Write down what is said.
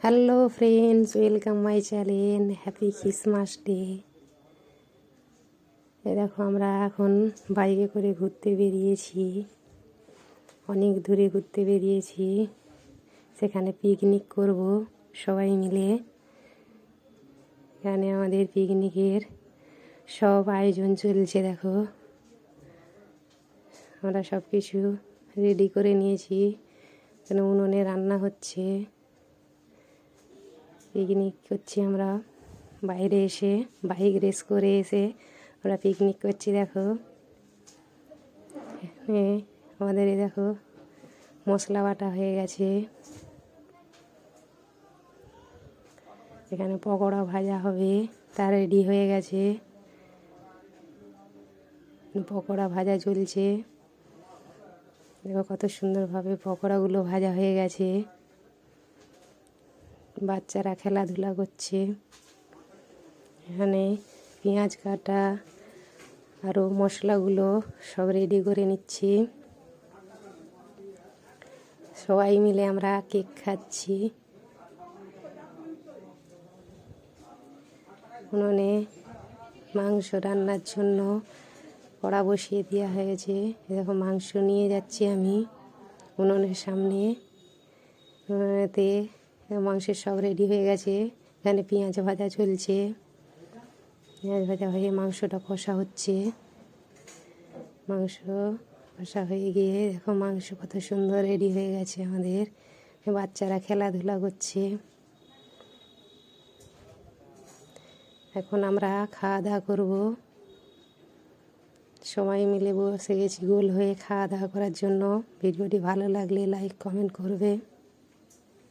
Hello friends, welcome my channel. Happy Christmas day. এ দেখো, আমরা এখন বাইকে করে ঘুরতে বেরিয়েছি, অনেক দূরে ঘুরতে বেরিয়েছি। সেখানে পিকনিক করব সবাই মিলে। এখানে আমাদের পিকনিকের সব আয়োজন চলছে। দেখো, আমরা সব কিছু রেডি করে নিয়েছি। এখানে উনুনে রান্না হচ্ছে। পিকনিক করছি আমরা বাইরে এসে, বাইক রেস করে এসে আমরা পিকনিক করছি। দেখো, আমাদের দেখো মশলা বাটা হয়ে গেছে। এখানে পকোড়া ভাজা হবে, তা রেডি হয়ে গেছে। পকোড়া ভাজা চলছে। দেখো কত সুন্দরভাবে পকোড়াগুলো ভাজা হয়ে গেছে। বাচ্চারা খেলাধুলা করছে। এখানে পেঁয়াজ কাটা আরও মশলাগুলো সব রেডি করে নিচ্ছি। সবাই মিলে আমরা কেক খাচ্ছি। উনুনে মাংস রান্নার জন্য কড়া বসিয়ে দেওয়া হয়েছে। এরকম মাংস নিয়ে যাচ্ছি আমি উনুনের সামনে। উনুনেতে মাংসের সব রেডি হয়ে গেছে। এখানে পেঁয়াজ ভাজা চলছে। পেঁয়াজ ভাজা হয়ে মাংসটা কষা হচ্ছে। মাংস কষা হয়ে গিয়ে দেখো মাংস কত সুন্দর রেডি হয়ে গেছে আমাদের। বাচ্চারা খেলাধুলা করছে। এখন আমরা খাওয়া দাওয়া করবো। সবাই মিলে বসে গেছি গোল হয়ে খাওয়া দাওয়া করার জন্য। ভিডিওটি ভালো লাগলে লাইক কমেন্ট করবে।